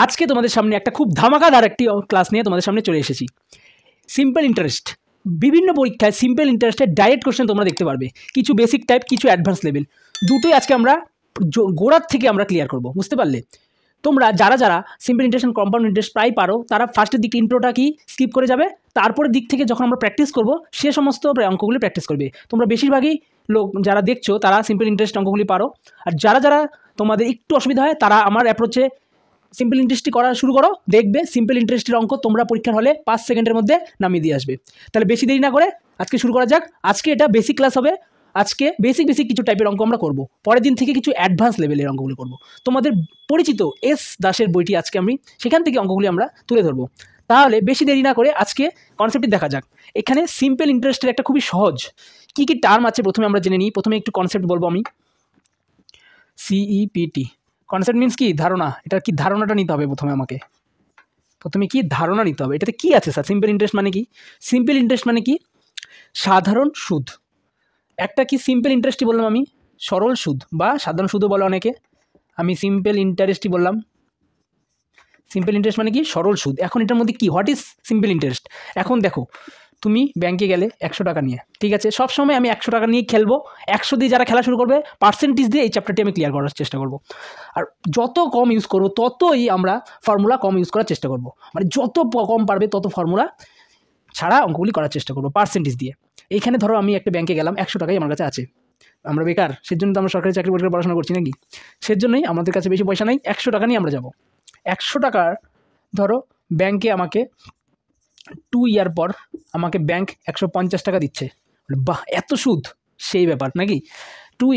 আজকে তোমাদের সামনে একটা খুব ধামাকাদার একটি ক্লাস নিয়ে তোমাদের সামনে চলে এসেছি। সিম্পল ইন্টারেস্ট, বিভিন্ন পরীক্ষায় সিম্পল ইন্টারেস্টের ডাইরেক্ট কোশ্চেন তোমরা দেখতে পারবে, কিছু বেসিক টাইপ, কিছু অ্যাডভান্স লেভেল, দুটোই আজকে আমরা গোড়ার থেকে আমরা ক্লিয়ার করব। বুঝতে পারলে? তোমরা যারা যারা simple interest and compound interest প্রায় পারো, তারা ফার্স্টের দিক ইন্ট্রোটা কি স্কিপ করে যাবে, তারপরের দিক থেকে যখন আমরা প্র্যাকটিস করব সে সমস্ত অঙ্কগুলি প্র্যাকটিস করবে। তোমরা বেশিরভাগই লোক যারা দেখছো তারা সিম্পল ইন্টারেস্ট অঙ্কগুলি পারো, আর যারা যারা তোমাদের একটু অসুবিধা হয় তারা আমার অ্যাপ্রোচে সিম্পল ইন্টারেস্টই করা শুরু করো, দেখবে সিম্পল ইন্টারেস্টের অঙ্ক তোমরা পরীক্ষার হলে 5 সেকেন্ডের মধ্যে নামিয়ে দিয়ে আসবে। তাহলে বেশি দেরি না করে আজকে শুরু করা যাক। আজকে এটা বেসিক ক্লাস হবে, আজকে বেসিক কিছু টাইপের অঙ্ক আমরা করব, পরের দিন থেকে কিছু অ্যাডভান্স লেভেলের অঙ্কগুলি করব। তোমাদের পরিচিত এস দাসের বইটি আজকে আমি সেখান থেকে অঙ্কগুলি আমরা তুলে ধরবো। তাহলে বেশি দেরি না করে আজকে কনসেপ্টটি দেখা যাক। এখানে সিম্পল ইন্টারেস্টের একটা খুবই সহজ কী কী টার্ম আছে প্রথমে আমরা জেনে নিই। প্রথমে একটু কনসেপ্ট বলবো আমি। সিইপিটি কনসেপ্ট মিনস কি? ধারণা। এটা কি ধারণাটা নিতে হবে প্রথমে কি ধারণা নিতে হবে। এটাতে কি আছে স্যার? সিম্পল ইন্টারেস্ট মানে কি? সিম্পল ইন্টারেস্ট মানে কি? সাধারণ সুদ। একটা কি সিম্পল ইন্টারেস্টই বললাম আমি, সরল সুদ বা সাধারণ সুদও বলে অনেকে, আমি সিম্পল ইন্টারেস্টই বললাম। সিম্পল ইন্টারেস্ট মানে কি? সরল সুদ। এখন এটার মধ্যে কি, হোয়াট ইজ সিম্পল ইন্টারেস্ট? এখন দেখো, তুমি ব্যাংকে গেলে 100 টাকা নিয়ে, ঠিক আছে, সবসময় আমি 100 টাকা নিয়ে খেলবো। 100 দিয়ে যারা খেলা শুরু করবে, পার্সেন্টেজ দিয়ে এই চ্যাপ্টারটি আমি ক্লিয়ার করার চেষ্টা করব। আর যত কম ইউজ করবো ততই আমরা ফর্মুলা কম ইউজ করার চেষ্টা করব, মানে যত কম পারবে তত ফর্মুলা ছাড়া অঙ্কগুলি করার চেষ্টা করবো পার্সেন্টেজ দিয়ে। এইখানে ধরো আমি একটা ব্যাংকে গেলাম, 100 টাকাই আমার কাছে আছে, আমরা বেকার, সেজন্য তো আমরা সরকারি চাকরি পরীক্ষায় পড়াশোনা করছি নাকি, সেজন্যই আমাদের কাছে বেশি পয়সা নেই, 100 টাকা নিয়ে আমরা যাব। 100 টাকার ধরো ব্যাংকে আমাকে 2 ইয়ার পর আমাকে ব্যাংক 150 টাকা দিচ্ছে। বাহ, এত সুদ! সেই ব্যাপার নাকি?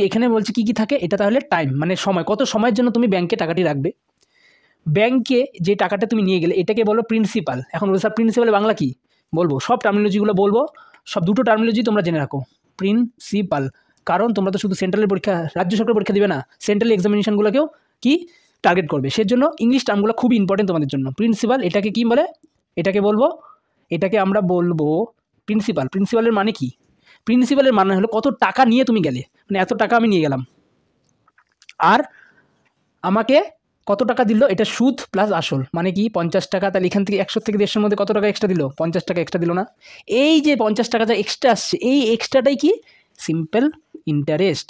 এখানে বলছে কি কি থাকে, এটা তাহলে টাইম, মানে সময়, কত সময়ের জন্য তুমি ব্যাংকে টাকাটি রাখবে। ব্যাংকে যে টাকাটা তুমি নিয়ে গেলে এটাকে বলো প্রিন্সিপাল। এখন বলবো স্যার প্রিন্সিপালের বাংলা কি বলবো, সব টার্মিনোলজিগুলো বলবো, সব দুটো টার্মিনোলজি তোমরা জেনে রাখো। প্রিন্সিপাল, কারণ তোমরা তো শুধু সেন্ট্রালের পরীক্ষা, রাজ্য সরকারের পরীক্ষা দিবে না, সেন্ট্রাল এক্সামিনেশনগুলোকেও কি টার্গেট করবে, সেজন্য ইংলিশ টার্মগুলো খুবই ইম্পর্টেন্ট তোমাদের জন্য। প্রিন্সিপাল এটাকে কি বলে, এটাকে আমরা বলবো প্রিন্সিপাল। প্রিন্সিপালের মানে কি? প্রিন্সিপালের মানে হলো কত টাকা নিয়ে তুমি গেলে, মানে এত টাকা আমি নিয়ে গেলাম আর আমাকে কত টাকা দিল, এটা সুদ প্লাস আসল, মানে কি 50 টাকা। তাহলে এখান থেকে 100 থেকে 150 মধ্যে কত টাকা এক্সট্রা দিল? 50 টাকা এক্সট্রা দিল না? এই যে 50 টাকা যা এক্সট্রা আসছে, এই এক্সট্রাটাই কি সিম্পল ইন্টারেস্ট।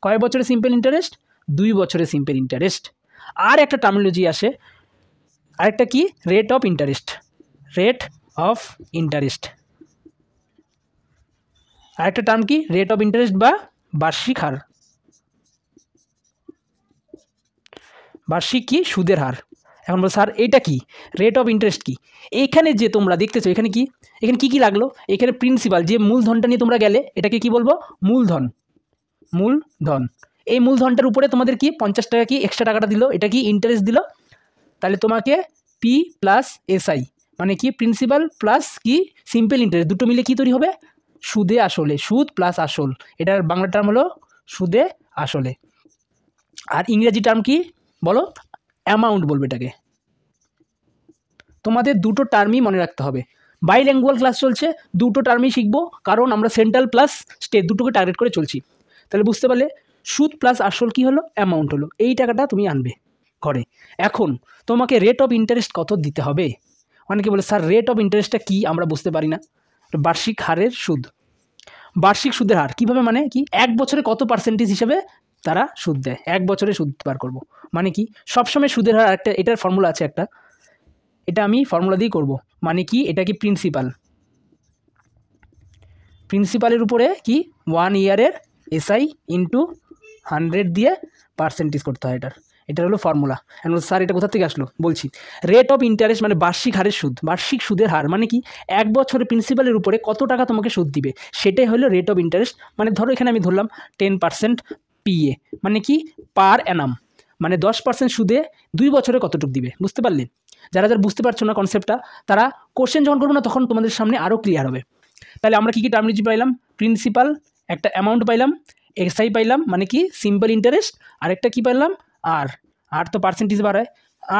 কয় বছরে সিম্পল ইন্টারেস্ট? 2 বছরে সিম্পল ইন্টারেস্ট। আর একটা টার্মিনোলজি আসে, আরেকটা কি, rate of interest. Rate of interest আরেকটা টার্ম কি, রেট অফ ইন্টারেস্ট বা বার্ষিক হার। বার্ষিক কি, সুদের হার। এখন বলো স্যার এটা কি, রেট অফ ইন্টারেস্ট কি? এইখানে যে তোমরা দেখতেছো এখানে কি কি লাগলো, এখানে প্রিন্সিপাল, যে মূলধনটা নিয়ে তোমরা গেলে এটাকে কি বলবো, মূলধন। এই মূলধনটার উপরে তোমাদের কি 50 টাকা কি এক্সট্রা টাকাটা দিল, এটা কি ইন্টারেস্ট দিল। তাহলে তোমাকে পি প্লাস এসআই, মানে কি প্রিন্সিপাল প্লাস কি সিম্পল ইন্টারেস্ট, দুটো মিলে কি তৈরি হবে, সুদে আসলে, সুদ প্লাস আসল। এটার বাংলা টার্ম হলো সুদে আসলে। আর ইংরেজি টার্ম কি বলো, অ্যামাউন্ট বলবে এটাকে। তোমাদের দুটো টার্মই মনে রাখতে হবে। বাইল্যাঙ্গুয়াল ক্লাস চলছে, দুটো টার্মই শিখবো, কারণ আমরা সেন্ট্রাল প্লাস স্টেট দুটোকে টার্গেট করে চলছি। তাহলে বুঝতে পারলে, সুদ প্লাস আসল কি হলো, অ্যামাউন্ট হলো। এই টাকাটা তুমি আনবে ঘরে। এখন তোমাকে রেট অফ ইন্টারেস্ট কত দিতে হবে। অনেকে বলে স্যার রেট অফ ইন্টারেস্টটা কি, আমরা বুঝতে পারি না। বার্ষিক হারের সুদ, বার্ষিক সুদের হার কীভাবে, মানে কি 1 বছরে কত পার্সেন্টেজ হিসেবে তারা সুদ দেয়, 1 বছরে সুদ বার করব, মানে কি সবসময় সুদের হার একটা, এটার ফর্মুলা আছে একটা, এটা আমি ফর্মুলা দিয়ে করব। মানে কি, এটা কি প্রিন্সিপালের উপরে কি 1 ইয়ারের এসআই ইন্টু 100 দিয়ে পার্সেন্টেজ করতে হয় এটা হলো ফর্মুলা। এখন স্যার এটা কোথা থেকে আসলো, বলছি। রেট অফ ইন্টারেস্ট মানে বার্ষিক হারের সুদ, বার্ষিক সুদের হার, মানে কি 1 বছরে প্রিন্সিপালের উপরে কত টাকা তোমাকে সুদ দিবে, সেটাই হলো রেট অফ ইন্টারেস্ট। মানে ধরো এখানে আমি ধরলাম 10% পিএ, মানে কি পার অ্যানাম, মানে 10% সুদে 2 বছরে কতটুকু দিবে। বুঝতে পারলে? যারা বুঝতে পারছো না কনসেপ্টটা, তারা কোশ্চেন যখন করবো না তখন তোমাদের সামনে আরও ক্লিয়ার হবে। তাহলে আমরা কী কী টার্মিনোলজি পাইলাম, প্রিন্সিপাল, একটা অ্যামাউন্ট পাইলাম, এসআই পাইলাম মানে কি সিম্পল ইন্টারেস্ট, আরেকটা কী পাইলাম, আর তো পার্সেন্টেজ বাড়ায়।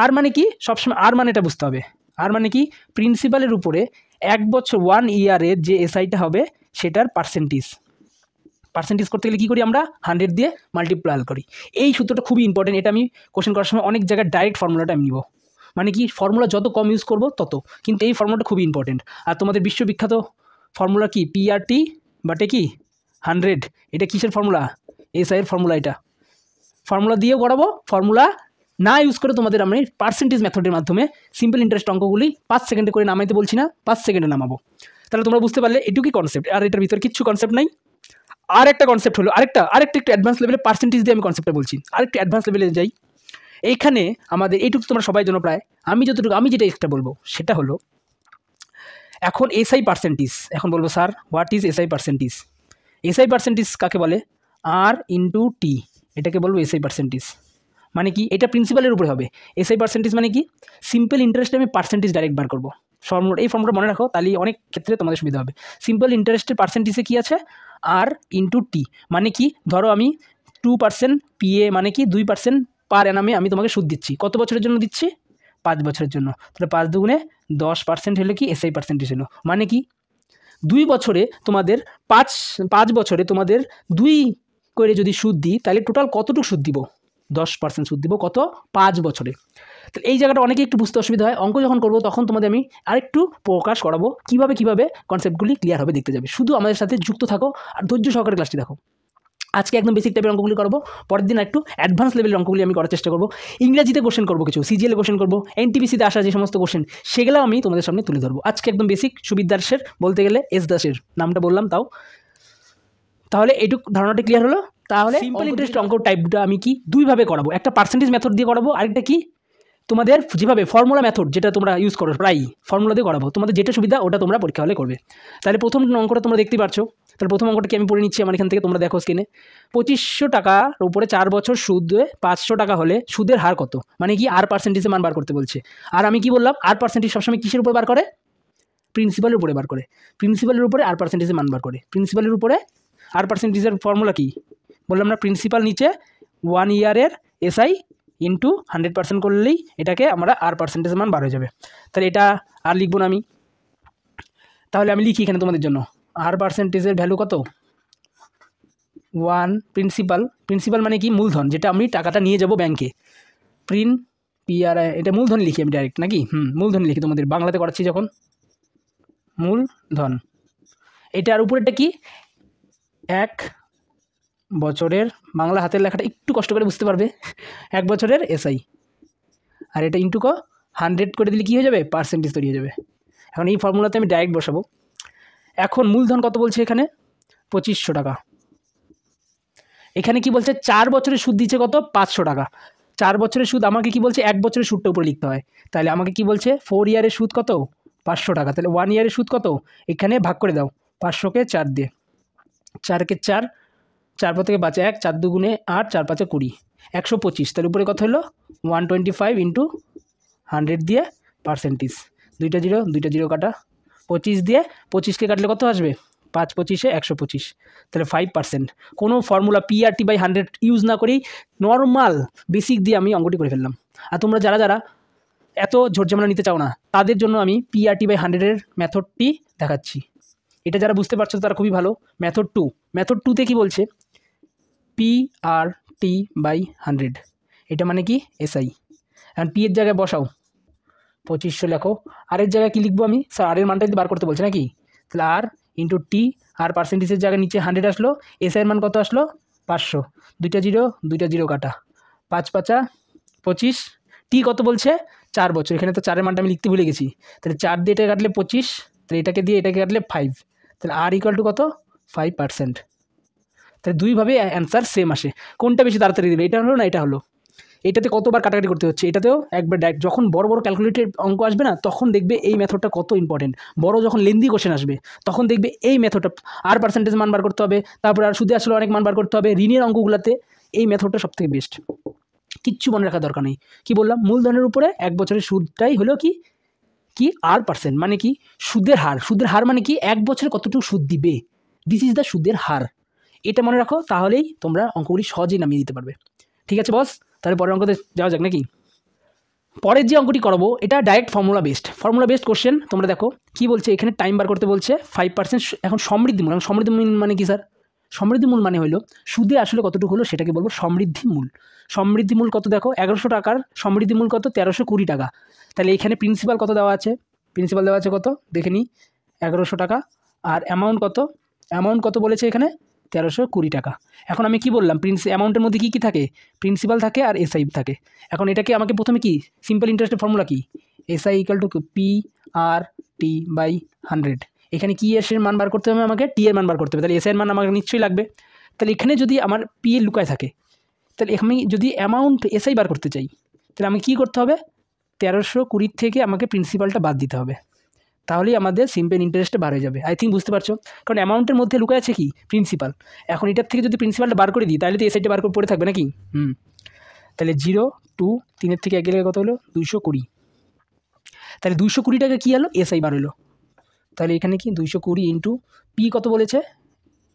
আর মানে কি, সবসময় আর মানে এটা বুঝতে হবে। আর মানে কি, প্রিন্সিপালের উপরে 1 বছর 1 ইয়ারের যে এসআইটা হবে সেটার পার্সেন্টেজ করতে গেলে কী করি আমরা, 100 দিয়ে মাল্টিপ্লাই করি। এই সূত্রটা খুবই ইম্পর্টেন্ট, এটা আমি কোশ্চেন করার সময় অনেক জায়গায় ডাইরেক্ট ফর্মুলাটা আমি নিব। মানে কি ফর্মুলা যত কম ইউজ করবো তত, কিন্তু এই ফর্মুলাটা খুবই ইম্পর্টেন্ট। আর তোমাদের বিশ্ববিখ্যাত ফর্মুলা কি পিআরটি বাটে কি 100, এটা কিসের ফর্মুলা? এসআইয়ের ফর্মুলা। এটা ফর্মুলা দিয়েও করাবো, ফর্মুলা না ইউজ করে তোমাদের আমি পার্সেন্টেজ মেথডের মাধ্যমে সিম্পল ইন্টারেস্ট অঙ্কগুলি 5 সেকেন্ডে করে নামাইতে বলছি না, 5 সেকেন্ডে নামাবো। তাহলে তোমরা বুঝতে পারলে এটুকুই কনসেপ্ট, আর এটার ভিতরে কিচ্ছু কনসেপ্ট নাই। আর একটা কনসেপ্ট হলো আরেকটা একটু অ্যাডভান্স লেভেলে পার্সেন্টেজ দিয়ে আমি কনসেপ্টটা বলছি, আরেকটু অ্যাডভান্স লেভেলে যাই। এইখানে আমাদের এইটুকু তোমরা সবাই জন্য প্রায়, আমি যেটা একটা বলবো সেটা হলো এখন এসআই পার্সেন্টেজ। এখন বলবো sir what is SI percentage? SI percentage কাকে বলে? আর ইন্টু টি, এটাকে বলবো এসআই পার্সেন্টেজ। মানে কি? এটা প্রিন্সিপালের উপরে হবে। এসআই পার্সেন্টেজ মানে কি? সিম্পল ইন্টারেস্টে আমি পার্সেন্টেজ ডাইরেক্ট বার করবো। ফর্মুলা, এই ফর্মুলা মনে রাখো, তাহলে অনেক ক্ষেত্রে তোমাদের সুবিধা হবে। সিম্পল ইন্টারেস্টের পার্সেন্টেজে কী আছে? আর ইন্টু টি। মানে কি? ধরো আমি 2% পিএ মানে কি 2% পার অ্যানামে আমি তোমাকে সুদ দিচ্ছি। কত বছরের জন্য দিচ্ছি? 5 বছরের জন্য। তাহলে 5 দুগুণে 10% হলে কি এসআই পার্সেন্টেজ হলো। মানে কি? 2 বছরে তোমাদের 5 বছরে তোমাদের 2 করে যদি সুদ দিই, তাহলে টোটাল কতটুকু সুদ দিব? 10% সুদ দিব। কত? 5 বছরে। তাহলে এই জায়গাটা অনেকে একটু বুঝতে অসুবিধা হয়। অঙ্ক যখন করবো তখন তোমাদের আমি আরেকটু প্রকাশ করাবো কীভাবে কনসেপ্টগুলি ক্লিয়ার হবে দেখতে যাবে। শুধু আমাদের সাথে যুক্ত থাকো আর ধৈর্য সহকারে ক্লাসটি দেখো। আজকে একদম বেসিক টাইপের অঙ্কগুলি করবো, পরের দিন একটু অ্যাডভান্স লেভেলের অঙ্কগুলি আমি করার চেষ্টা করবো। ইংরেজিতে কোশ্চেন করবো, কিছু সিজিএলে কোশ্চেন করবো, এনটিপিসিতে আসা যে সমস্ত কোশ্চেন সেগুলো আমি তোমাদের সামনে তুলে ধরবো। আজকে একদম বেসিক সুবিদ দাসের, বলতে গেলে এস দাসের নামটা বললাম তাও। তাহলে এইটুক ধারণাটা ক্লিয়ার হলো। তাহলে সিম্পল ইন্টারেস্ট অঙ্ক টাইপটা আমি কি দুইভাবে করাবো, একটা পার্সেন্টেজ মেথড দিয়ে করাবো, আরেকটা কি তোমাদের যেভাবে ফর্মুলা মেথড যেটা তোমরা ইউজ করো প্রায় ফর্মুলা দিয়ে করাবো। তোমাদের যেটা সুবিধা ওটা তোমরা পরীক্ষা হলে করবে। তাহলে প্রথম অঙ্কটা তোমরা দেখতে পাচ্ছ। তাহলে প্রথম অঙ্কটা কি আমি পড়ে নিচ্ছি আমার এখান থেকে, তোমরা দেখো স্ক্রিনে। 2500 টাকার উপরে 4 বছর সুদ 500 টাকা হলে সুদের হার কত? মানে কি আর পার্সেন্টেজে মান বার করতে বলছে। আর আমি কি বললাম? আর পার্সেন্টেজ সবসময় কিসের উপর বার করে? প্রিন্সিপালের উপরে বার করে। প্রিন্সিপালের উপরে আর পার্সেন্টেজে মান বার করে। প্রিন্সিপালের উপরে আর পার্সেন্টেজের ফর্মুলা কি বললাম না? প্রিন্সিপাল নিচে 1 ইয়ারের এসআই ইন্টু 100% করলেই এটাকে আমরা আর পার্সেন্টেজ মান বার হয়ে যাবে। তাহলে এটা আর লিখবো না আমি, তাহলে আমি লিখি এখানে তোমাদের জন্য আর পার্সেন্টেজের ভ্যালু কত? 1 প্রিন্সিপাল মানে কি? মূলধন, যেটা আমি টাকাটা নিয়ে যাব ব্যাংকে। পিআরআই, এটা মূলধন লিখি আমি ডাইরেক্ট নাকি? মূলধন লিখি, তোমাদের বাংলাতে করাচ্ছি যখন। মূলধন। এটার উপরেটা কি? 1 বছরের, বাংলা হাতের লেখাটা একটু কষ্ট করে বুঝতে পারবে, 1 বছরের এসআই। আর এটা ইন্টু 100 করে দিলে কী হয়ে যাবে? পার্সেন্টেজ তৈরি হয়ে যাবে। এখন এই ফর্মুলাতে আমি ডাইরেক্ট বসাবো। এখন মূলধন কত বলছে এখানে? 2500 টাকা। এখানে কি বলছে? 4 বছরের সুদ দিচ্ছে কত? 500 টাকা। 4 বছরের সুদ আমাকে কি বলছে? 1 বছরের সুদটা উপরে লিখতে হয়। তাহলে আমাকে কি বলছে? 4 ইয়ারের সুদ কত? 500 টাকা। তাহলে 1 ইয়ারের সুদ কত? এখানে ভাগ করে দাও 500কে 4 দিয়ে। 4কে 4, 4 পর থেকে বাঁচে 1, 4 দুগুণে 8, 4 5 20, 125। তার উপরে কত হলো? 125 ইন্টু 100 দিয়ে পার্সেন্টেজ। 2টা জিরো কাটা, 25 দিয়ে 25কে কাটলে কত আসবে? 5 25-এ 125। তাহলে 5%। কোনো ফর্মুলা PRT/100 ইউজ না করেই নর্মাল বেসিক দিয়ে আমি অঙ্কটি করে ফেললাম। আর তোমরা যারা এত ঝোরঝামেলা নিতে চাও না তাদের জন্য আমি PRT/100-এর মেথডটি দেখাচ্ছি। এটা যারা বুঝতে পারছো তারা খুবই ভালো। মেথড 2তে কী বলছে? PRT/100, এটা মানে কি? এসআই। এখন পি এর জায়গায় বসাও 2500 লেখো। আর এর জায়গায় কী লিখবো আমি? স্যার আর এর মানটা বার করতে বলছে নাকি? তাহলে আর ইন্টু টি, আর পার্সেন্টেজের জায়গায় নিচে 100 আসলো, এসআইয়ের মান কত আসলো? 500। 2টা জিরো কাটা, 5 5 25। টি কত বলছে? 4 বছর। এখানে তো 4-এর মানটা আমি লিখতে ভুলে গেছি। তাহলে 4 দিয়ে এটা কাটলে 25, তাহলে এটাকে দিয়ে এটাকে কাটলে 5। তাহলে আর ইকুয়াল টু কত? 5%। তাহলে দুইভাবে অ্যান্সার সেম আসে। কোনটা বেশি তাড়াতাড়ি দেবে? এটা হলো না এটা হলো? এটাতে কতবার কাটাকাটি করতে হচ্ছে, এটাতেও একবার ডাইরেক্ট। যখন বড় ক্যালকুলেটেড অঙ্ক আসবে না তখন দেখবে এই মেথডটা কত ইম্পর্টেন্ট। বড় যখন লেন্দি কোশ্চেন আসবে তখন দেখবে এই মেথডটা, আর পার্সেন্টেজ মান বার করতে হবে, তারপর আর সুদে আসলে অনেক মান বার করতে হবে। ঋণের অঙ্কগুলোতে এই মেথডটা সবথেকে বেস্ট। কিচ্ছু মনে রাখার দরকার নেই। কি বললাম? মূলধনের উপরে 1 বছরের সুদটাই হলো কি আর পার্সেন্ট, মানে কি? সুদের হার। সুদের হার মানে কি? 1 বছরে কতটুকু সুদ দিবে, দিস ইজ দ্য সুদের হার। এটা মনে রাখো, তাহলেই তোমরা অঙ্কগুলি সহজেই নামিয়ে দিতে পারবে। ঠিক আছে বস, তাহলে পরের অঙ্কতে যাওয়া যাক নাকি? পরের যে অঙ্কটি করবো এটা ডাইরেক্ট ফর্মুলা বেসড কোশ্চেন। তোমরা দেখো কি বলছে এখানে? টাইম বার করতে বলছে 5%। এখন সমৃদ্ধিমূলক। সমৃদ্ধিমূলক মানে কি স্যার? সমৃদ্ধি মূল মানে হলো সুদে আসলে কতটুকু হলো সেটাকে বলবো সমৃদ্ধি মূল। সমৃদ্ধি মূল কত দেখো, 1100 টাকার সমৃদ্ধি মূল কত, 1320 টাকা। তাহলে এখানে প্রিন্সিপাল কত দেওয়া আছে, প্রিন্সিপাল দেওয়া আছে কত দেখে নিই, 1100 টাকা। আর অ্যামাউন্ট কত, অ্যামাউন্ট কত বলেছে এখানে, 1320 টাকা। এখন আমি কি বললাম, অ্যামাউন্টের মধ্যে কী কী থাকে, প্রিন্সিপাল থাকে আর এসআই থাকে। এখন এটাকে আমাকে প্রথমে কি সিম্পল ইন্টারেস্টের ফর্মুলা কি, SI equal to P R T by 100। এখানে কি এর মান বার করতে হবে, আমাকে টি এর মান বার করতে হবে, তাহলে এস এর মান আমাকে নিশ্চয়ই লাগবে। তাহলে এখানে যদি আমার পি এর লুকায় থাকে, তাহলে আমি যদি অ্যামাউন্ট এসআই বার করতে চাই, তাহলে আমি কী করতে হবে, 1320 থেকে আমাকে প্রিন্সিপালটা বাদ দিতে হবে, তাহলেই আমাদের সিম্পল ইন্টারেস্টে বার হয়ে যাবে। আই থিঙ্ক বুঝতে পারছো, কারণ অ্যামাউন্টের মধ্যে লুকায় আছে কি প্রিন্সিপাল। এখন এটার থেকে যদি প্রিন্সিপালটা বার করে দিই, তাহলে তো এসআইটা বার করে পড়ে থাকবে নাকি। তাহলে 0 2 3 থেকে 1 গেলে কত হলো, 220। তাহলে 220 টাকা কী হলো, এসআই বার হলো। তাহলে এখানে কি 220 ইন্টু পি কত বলেছে,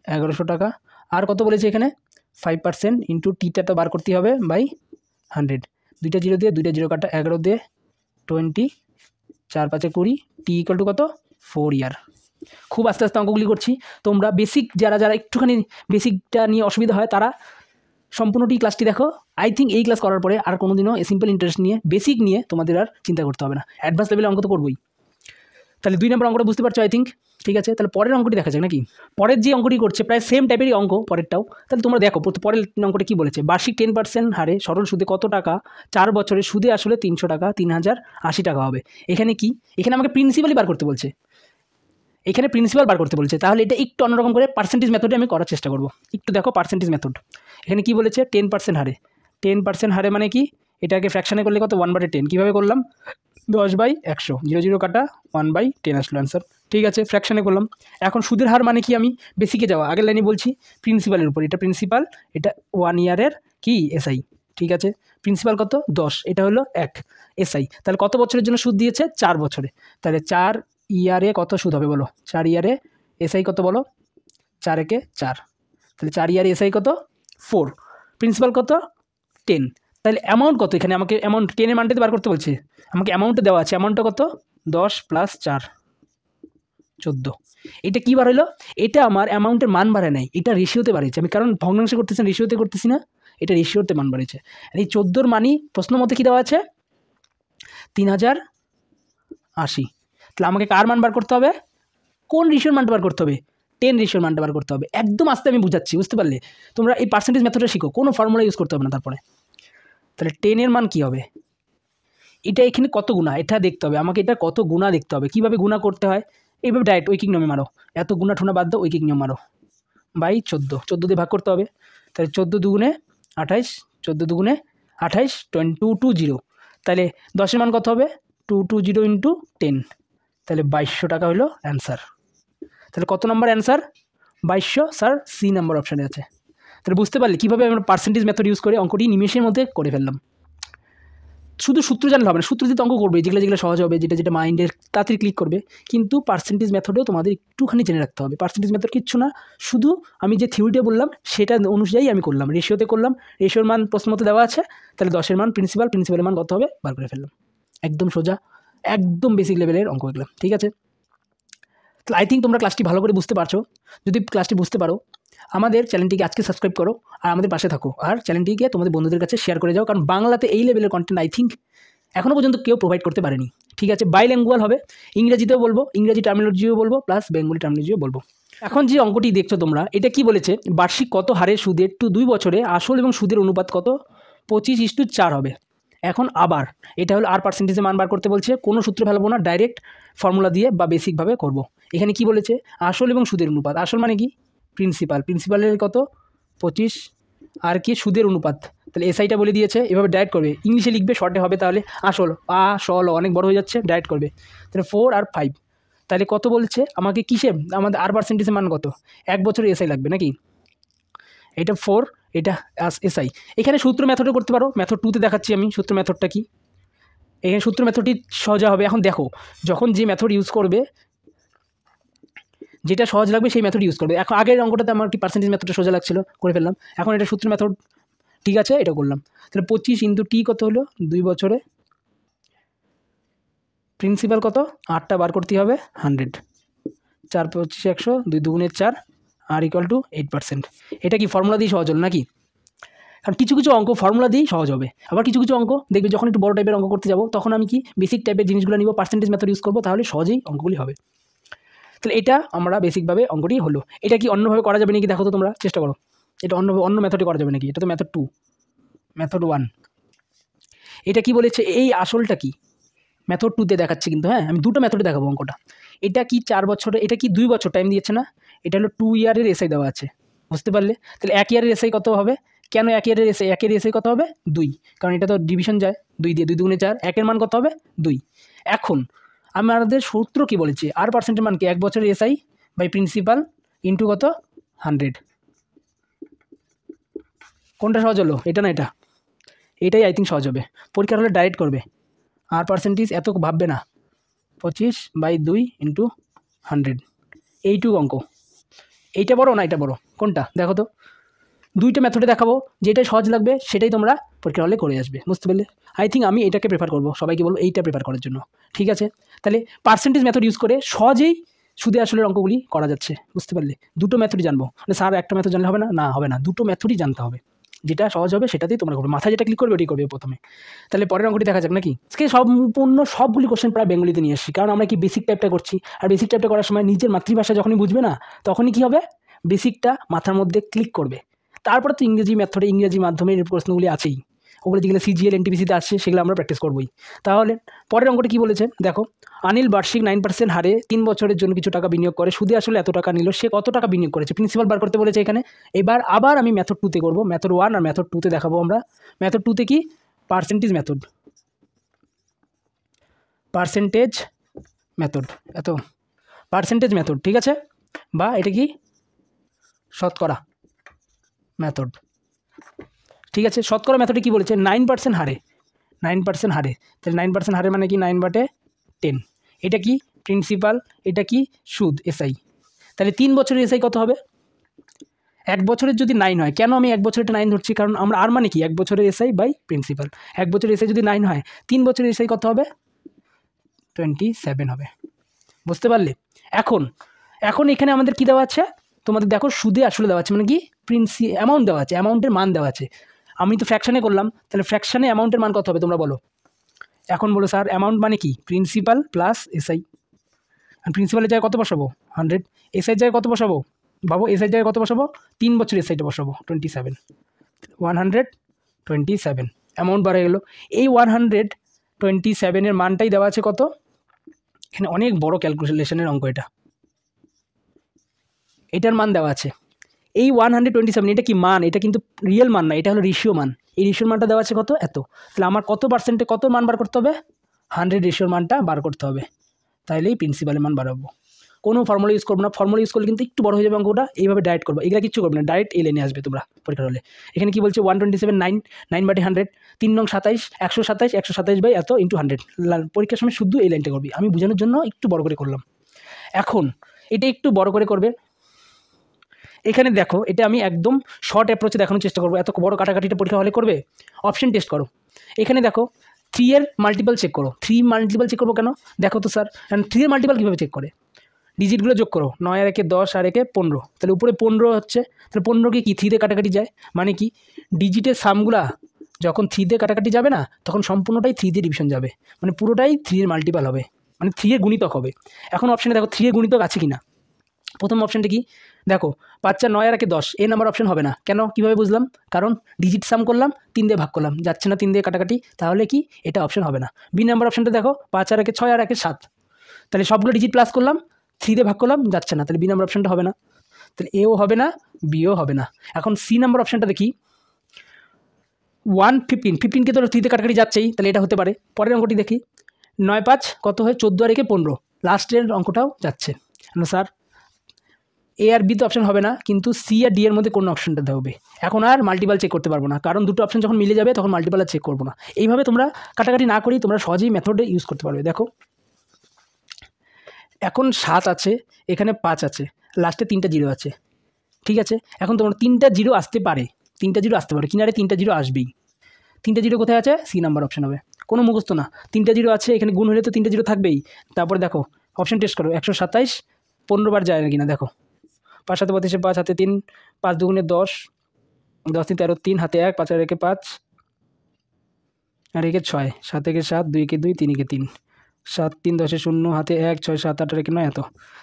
1100 টাকা। আর কত বলেছে এখানে 5% ইন্টু টিটা তো বার করতে হবে বাই 100। 2টা 0 দিয়ে 2টা 0 কাটা, 11 দিয়ে 20, 4 5 20, টি ইকুয়াল টু কত 4 ইয়ার। খুব আস্তে আস্তে অঙ্কগুলি করছি, তোমরা বেসিক যারা একটুখানি বেসিকটা নিয়ে অসুবিধা হয় তারা সম্পূর্ণটি ক্লাসটি দেখো। আই থিঙ্ক এই ক্লাস করার পরে আর কোনো দিনও সিম্পল ইন্টারেস্ট নিয়ে বেসিক নিয়ে তোমাদের আর চিন্তা করতে হবে না, অ্যাডভান্স লেভেলে অঙ্ক তো করবোই। তাহলে 2 নম্বর অঙ্কটা বুঝতে পারছো আই থিঙ্ক, ঠিক আছে। তাহলে পরের অঙ্কটি দেখা যাক নাকি, পরের যে অঙ্কটি করছে প্রায় সেম টাইপেরই অঙ্ক পরেরটাও। তাহলে তোমরা দেখো পরের অঙ্কটা কী বলেছে, বার্ষিক 10% হারে সরল সুদে কত টাকা 4 বছরে সুদে আসলে 300 টাকা 3080 টাকা হবে। এখানে কি, এখানে আমাকে প্রিন্সিপালই বার করতে বলছে, এখানে প্রিন্সিপাল বার করতে বলছে। তাহলে এটা একটু অন্যরকম করে পার্সেন্টেজ মেথডে আমি করার চেষ্টা করব। একটু দেখো পার্সেন্টেজ মেথড, এখানে কি বলেছে 10% হারে, 10% হারে মানে কি, এটাকে ফ্র্যাকশানে করলে কত 1/10, কীভাবে করলাম 10/100, 0 0 কাটা 1/10 আসলো অ্যান্সার। ঠিক আছে, ফ্র্যাকশানে করলাম। এখন সুদের হার মানে কি, আমি বেসিকে যাওয়া, আগের লাইনে বলছি প্রিন্সিপালের উপর, এটা প্রিন্সিপাল, এটা 1 ইয়ারের কি এসআই। ঠিক আছে, প্রিন্সিপাল কত 10, এটা হলো 1 এসআই। তাহলে কত বছরের জন্য সুদ দিয়েছে, 4 বছরে। তাহলে 4 ইয়ারে কত সুদ হবে বলো, 4 ইয়ারে এসআই কত বলো, 4 একে 4, তাহলে 4 ইয়ারে এসআই কত 4, প্রিন্সিপাল কত 10। তাহলে অ্যামাউন্ট কত, এখানে আমাকে অ্যামাউন্ট 10-এর মানটাতে বার করতে বলছে, আমাকে অ্যামাউন্টটা দেওয়া আছে, অ্যামাউন্টটা কত 10 + 4 14। এটা কী বার হলো, এটা আমার অ্যামাউন্টের মান বাড়ায় নাই, এটা রেশিওতে বাড়িয়েছে আমি, কারণ ভগ্নাংশে করতেছি রেশিওতে করতেছি না, এটা রেশিওতে মান বাড়িয়েছে। এই 14-র মানই প্রশ্ন মতে কী দেওয়া আছে 3080। তাহলে আমাকে কার মান বার করতে হবে, কোন রেশিওর মানটা বার করতে হবে, 10 রেশিওর মানটা বার করতে হবে। একদম আস্তে আমি বুঝাচ্ছি, বুঝতে পারলে, তোমরা এই পার্সেন্টেজ মেথডটা শিখো, কোনো ফর্মুলা ইউজ করতে হবে না। তারপরে তাহলে 10-এর মান কী হবে, এটা এখানে কত গুণা, এটা দেখতে হবে আমাকে, এটা কত গুণা দেখতে হবে, কীভাবে গুণা করতে হয়, এইভাবে ডাইরেক্ট ঐকিক নিয়মে মারো, এত গুণা ঠুনা বাদ দাও, ঐকিক নিয়ম মারো, বাই 14, 14 দিয়ে ভাগ করতে হবে। তাহলে 14 দুগুণে 28, 14 দুগুণে 28, 220। তাহলে 10-এর মান কত হবে 220 ইন্টু 10, তাহলে 2200 টাকা হলো অ্যান্সার। তাহলে কত নম্বর অ্যান্সার 2200, স্যার সি নাম্বার অপশানে আছে। তাহলে বুঝতে পারলে কীভাবে আমরা পার্সেন্টেজ মেথড ইউজ করে অঙ্কটি নিমেষের মধ্যে করে ফেললাম। শুধু সূত্র জানলে হবে না, সূত্র দিয়ে অঙ্ক করবে, যেগুলো যেগুলো সহজ হবে, যেটা যেটা মাইন্ডের তাড়াতাড়ি ক্লিক করবে, কিন্তু পার্সেন্টেজ মেথডেও তোমাদের একটুখানি জেনে রাখতে হবে। পার্সেন্টেজ মেথড কিচ্ছু না, শুধু আমি যে থিওরিটা বললাম সেটা অনুযায়ী আমি করলাম, রেশিওতে করলাম, রেশিওর মান প্রশ্ন মতো দেওয়া আছে, তাহলে 10-এর মান প্রিন্সিপাল, প্রিন্সিপালের মান কত হবে বার করে ফেললাম। একদম সোজা, একদম বেসিক লেভেলের অঙ্ক এগুলো। ঠিক আছে, তাহলে আই থিঙ্ক তোমরা ক্লাসটি ভালো করে বুঝতে পারছো। যদি ক্লাসটি বুঝতে পারো, আমাদের চ্যানেলটিকে আজকে সাবস্ক্রাইব করো আর আমাদের পাশে থাকো, আর চ্যানেলটিকে তোমাদের বন্ধুদের কাছে শেয়ার করে যাও, কারণ বাংলাতে এই লেভেলের কন্টেন্ট আই থিঙ্ক এখনও পর্যন্ত কেউ প্রোভাইড করতে পারেনি। ঠিক আছে, বাইল্যাঙ্গুয়াল হবে, ইংরেজিতেও বলবো, ইংরেজি টার্মিনোলজিও বলবো, প্লাস বেঙ্গলি টার্মিনোলজিও বলবো। এখন যে অঙ্কটি দেখছো তোমরা, এটা কি বলেছে, বার্ষিক কত হারে সুদের 2 বছরে আসল এবং সুদের অনুপাত কত 25:4 হবে। এখন আবার এটা হলো আর পার্সেন্টেজে মান বার করতে বলছে, কোনো সূত্র ফেলবো না, ডাইরেক্ট ফর্মুলা দিয়ে বা বেসিকভাবে করব। এখানে কি বলেছে, আসল এবং সুদের অনুপাত, আসল মানে কি প্রিন্সিপাল, প্রিন্সিপালের কত 25, আর কি সুদের অনুপাত, তাহলে এসআইটা বলে দিয়েছে, এভাবে ডাইরেক্ট করবে, ইংলিশে লিখবে, শর্টে হবে, তাহলে আসল আসল অনেক বড় হয়ে যাচ্ছে, ডাইরেক্ট করবে। তাহলে 4 আর 5, তাহলে কত বলছে আমাকে, কিসে আমাদের আর পার্সেন্টেজের মান কত, 1 বছরে এসআই লাগবে নাকি, এটা 4, এটা এসআই। এখানে সূত্র মেথডও করতে পারো, মেথড 2তে দেখাচ্ছি আমি সূত্র মেথডটা কি। এখানে সূত্র মেথডটি সহজা হবে। এখন দেখো, যখন যে মেথড ইউজ করবে, যেটা সহজ লাগবে সেই মেথড ইউজ করবে। এখন আগের অঙ্কটাতে আমার কি পার্সেন্টেজ মেথডটা সোজা লাগছিল, করে ফেললাম। এখন এটা সূত্র মেথড, ঠিক আছে, এটা করলাম। তাহলে 25 ইন্টু টি কত হলো 2 বছরে, প্রিন্সিপাল কত 8টা বার করতে হবে 100, 4 25 100, 2 দুগুণে 4, আর ইকুয়াল টু 8%। এটা কি ফর্মুলা দিয়ে সহজ হলো নাকি? কারণ কিছু কিছু অঙ্ক ফর্মুলা দিয়েই সহজ হবে, আবার কিছু কিছু অঙ্ক দেখবে যখন একটু বড় টাইপের অঙ্ক করতে যাবো তখন আমি কি বেসিক টাইপের জিনিসগুলো নিব, পার্সেন্টেজ মেথড ইউজ করবো, তাহলে সহজেই অঙ্কগুলি হবে। তাহলে এটা আমরা বেসিকভাবে অঙ্কটি হলো। এটা কি অন্যভাবে করা যাবে নাকি দেখো তো তোমরা, চেষ্টা করো। এটা অন্য মেথডে করা যাবে নাকি? এটা তো মেথড 2, মেথড 1। এটা কি বলেছে, এই আসলটা কি মেথড 2তে দেখাচ্ছে কিন্তু, হ্যাঁ আমি দুটো মেথডে দেখাবো অঙ্কটা। এটা কি 4 বছরে, এটা কি 2 বছর টাইম দিয়েছে না, এটা হলো 2 ইয়ারের এসআই দেওয়া আছে, বুঝতে পারলে? তাহলে 1 ইয়ারের এসআই কত হবে? কেন 1 ইয়ারের এসআই? 1 এর এসআই কত হবে? 2, কারণ এটা তো ডিভিশন যায় 2 দিয়ে, 2 দুগুণে 4, 1 মান কত হবে? 2। এখন আমাদের সূত্র কি বলেছে, আর পার্সেন্টের মান কি 1 বছরের এসআই বাই প্রিন্সিপাল ইন্টু কত 100। কোনটা সহজ হলো, এটা না এটা? এটাই আই থিঙ্ক সহজ হবে। পরীক্ষার হলে ডাইরেক্ট করবে, আর পার্সেন্টেজ এত ভাববে না। 25/2 ইন্টু 100, এইটুকু অঙ্ক। এইটা বড় না এটা বড়, কোনটা দেখো তো? দুইটা মেথডে দেখাবো, যেটাই সহজ লাগবে সেটাই তোমরা পরীক্ষা হলে করে আসবে, বুঝতে পারলে? আই থিঙ্ক আমি এটাকে প্রেফার করবো, সবাইকে বলবো এইটা প্রেফার করার জন্য, ঠিক আছে? তাহলে পার্সেন্টেজ মেথড ইউজ করে সহজেই সুদে আসলের অঙ্কগুলি করা যাচ্ছে, বুঝতে পারলে? দুটো মেথডই জানবো, মানে স্যার একটা মেথড জানলে হবে না, না হবে না, দুটো মেথডই জানতে হবে। যেটা সহজ হবে সেটাতেই তোমরা করবে, মাথায় যেটা ক্লিক করবে ওটাই করবে প্রথমে। তাহলে পরের অঙ্কটি দেখা যাক নাকি? আজকে সম্পূর্ণ সবগুলি কোশ্চেন প্রায় বেঙ্গলিতে নিয়ে এসেছি, কারণ আমরা কি বেসিক টাইপটা করছি, আর বেসিক টাইপটা করার সময় নিজের মাতৃভাষা যখনই বুঝবে না তখনই কী হবে, বেসিকটা মাথার মধ্যে ক্লিক করবে। তারপরে তো ইংরেজি মেথডে, ইংরেজি মাধ্যমের প্রশ্নগুলি আছেই, ওগুলো যেগুলো সিজিএল এনটিপিসিতে আসছে সেগুলো আমরা প্র্যাকটিস করবোই। তাহলে পরের অঙ্কটা কী বলেছে দেখো, অনিল বার্ষিক 9% হারে 3 বছরের জন্য কিছু টাকা বিনিয়োগ করে, সুদে আসলে এত টাকা নিল, সে কত টাকা বিনিয়োগ করেছে? প্রিন্সিপাল বার করতে বলেছে এখানে। এবার আবার আমি মেথড 2তে করবো, মেথড 1 আর মেথড 2তে দেখাবো আমরা। মেথড 2তে কি পার্সেন্টেজ মেথড, পার্সেন্টেজ মেথড, এত পার্সেন্টেজ মেথড, ঠিক আছে? বা এটা কি শতকরা মেথড, ঠিক আছে? শতকরা মেথডে কী বলেছে, 9% হারে, 9% হারে। তাহলে 9% হারে মানে কি 9/10। এটা কি প্রিন্সিপাল, এটা কি সুদ, এসআই। তাহলে 3 বছরের এসআই কত হবে? 1 বছরের যদি 9 হয়, কেন আমি 1 বছরেরটা 9 ধরছি, কারণ আমরা আর মানে কি 1 বছরের এসআই বাই প্রিন্সিপাল। 1 বছরের এসআই যদি 9 হয়, 3 বছরের এসআই কত হবে? 27 হবে, বুঝতে পারলে? এখন এখানে আমাদের কী দেওয়া আছে, তোমাদের দেখো সুদে আসলে দেওয়া আছে, মানে কি অ্যামাউন্ট দেওয়া আছে, অ্যামাউন্টের মান দেওয়া আছে। আমি তো ফ্র্যাকশানে করলাম, তাহলে ফ্র্যাকশানে অ্যামাউন্টের মান কত হবে তোমরা বলো? এখন বলো স্যার অ্যামাউন্ট মানে কি প্রিন্সিপাল প্লাস এসআই, আর প্রিন্সিপালের জায়গায় কত বসাবো? 100। এসআই জায়গায় কত বসাবো বাবু? এসআই জায়গায় কত বসাবো? 3 বছর এসআইটা বসাবো 27, 127 অ্যামাউন্ট বাড়ে গেল। এই 127-এর মানটাই দেওয়া আছে কত? এখানে অনেক বড় ক্যালকুলেশনের অঙ্ক, এটার মান দেওয়া আছে এই 127। এটা কি মান? এটা কিন্তু রিয়েল মান না, এটা হলো রেশিও মান। এই রেশিওর মানটা দেওয়া আছে কত? এত। তাহলে আমার কত পার্সেন্টে কত মান বার করতে হবে? 100 রেশিওর মানটা বার করতে হবে, তাইলেই প্রিন্সিপালের মান বাড়াবো। কোনো ফর্মুলা ইউজ করবো না, ফর্মুলা ইউজ করলে কিন্তু একটু বড় হয়ে যাবে অঙ্কটা। এইভাবে ডাইরেক্ট করবো, এগুলো কিচ্ছু করবে না, ডাইরেক্ট এই লাইনে আসবে তোমরা পরীক্ষার হলে। এখানে কি বলছে 127 9/100, 3 নং 27, 127, 127 বাই এত ইন্টু 100। পরীক্ষার সময় শুধু এই লাইনটা করবি, আমি বোঝানোর জন্য একটু বড় করে করলাম। এখন এটা একটু বড় করে করবে। এখানে দেখো, এটা আমি একদম শর্ট অ্যাপ্রোচে দেখানোর চেষ্টা করবো, এত বড় কাটাকাটিটা পরীক্ষা হলে করবে। অপশন টেস্ট করো, এখানে দেখো 3 এর মাল্টিপল চেক করো। 3 মাল্টিপল চেক করবো কেন দেখো তো স্যার, 3 এর মাল্টিপল কীভাবে চেক করে? ডিজিটগুলো যোগ করো, 9 আর 1 10 আর 1 15, তাহলে উপরে 15 হচ্ছে, তাহলে 15কে কি 3 দিয়ে কাটাকাটি যায়, মানে কি ডিজিটের সামগুলা যখন 3 দিয়ে কাটাকাটি যাবে না তখন সম্পূর্ণটাই 3 দিয়ে ডিভিশন যাবে, মানে পুরোটাই 3 এর মাল্টিপল হবে, মানে 3 এর গুণিতক হবে। এখন অপশানে দেখো 3 এর গুণিতক আছে কি না। প্রথম অপশানটা কি দেখো, 5 4 9 আর 1 10, এ নাম্বার অপশন হবে না। কেন, কীভাবে বুঝলাম? কারণ ডিজিট সাম করলাম, 3 দিয়ে ভাগ করলাম, যাচ্ছে না 3 দিয়ে কাটাকাটি, তাহলে কি এটা অপশন হবে না। বি নাম্বার অপশনটা দেখো, 5 আর 1 6 আর 1 7, তাহলে সবগুলো ডিজিট প্লাস করলাম, 3 দিয়ে ভাগ করলাম, যাচ্ছে না, তাহলে বি নাম্বার অপশনটা হবে না। তাহলে এও হবে না, বিও হবে না। এখন সি নাম্বার অপশনটা দেখি, 115কে তো 3 দিয়ে কাটাকাটি যাচ্ছেই, তাহলে এটা হতে পারে। পরের অঙ্কটি দেখি, 9 5 কত হয় 14 আর 1 15, লাস্টের অঙ্কটাও যাচ্ছে। স্যার এ আর বি তো অপশন হবে না, কিন্তু সি আর ডি এর মধ্যে কোন অপশনটা হবে? এখন আর মাল্টিপাল চেক করতে পারবো না, কারণ দুটো অপশন যখন মিলে যাবে তখন মাল্টিপাল আর চেক করবো না। এইভাবে তোমরা কাটাকাটি না করেই তোমরা সহজেই মেথডে ইউজ করতে পারবে। দেখো এখন 7 আছে, এখানে 5 আছে, লাস্টে 3টা 0 আছে, ঠিক আছে? এখন তোমার 3টা 0 আসতে পারে, 3টা 0 আসতে পারে, কিনারে 3টা 0 আসবেই। 3টা 0 কোথায় আছে? সি নাম্বার অপশন হবে, কোনো মুখস্থ না। 3টা 0 আছে, এখানে গুণ হলে তো 3টা 0 থাকবেই। তারপরে দেখো অপশন টেস্ট করো, 127 15 বার যায় না কিনা দেখো, 5 7 32 5 হাতে 3, 5 দুগুণে 10, 10 3 13, 3 হাতে 1, 5 আর 1 5 আর 1 6, 7 1 7, 2 1 2, 3 1 3, 7 3 10 0, হাতে 1 6 7 8 আর 1 9 এত।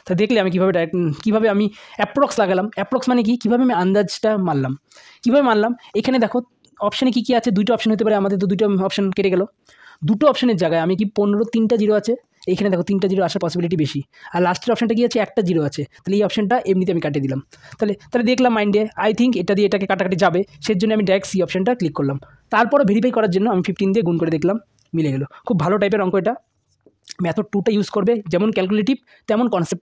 তা দেখলে আমি কীভাবে কীভাবে আমি অ্যাপ্রক্স লাগালাম। অ্যাপ্রক্স মানে কি, কীভাবে আমি আন্দাজটা মারলাম, কীভাবে মারলাম। এখানে দেখো অপশানে কী কী আছে, 2টো অপশান হতে পারে, আমাদের তো 2টো অপশান কেটে গেল। 2টো অপশানের জায়গায় আমি কি 15 3টা 0 আছে, এইখানে দেখো 3টা 0 আসার পসিবিলিটি বেশি। আর লাস্টের অপশানটা কি আছে, একটা 0 আছে, তাহলে এই অপশানটা এমনিতে আমি কাটিয়ে দিলাম। তাহলে দেখলাম মাইন্ডে আই থিঙ্ক এটা দিয়ে এটাকে কাটাকাটি যাবে, সেজন্য আমি ডাইরেক্ট সি অপশানটা ক্লিক করলাম। তারপরে ভেরিফাই করার জন্য আমি 15 দিয়ে গুণ করে দেখলাম, মিলে গেল। খুব ভালো টাইপের অঙ্ক এটা। মেথড 2টা ইউজ করবে, যেমন ক্যালকুলেটিভ তেমন কনসেপ্ট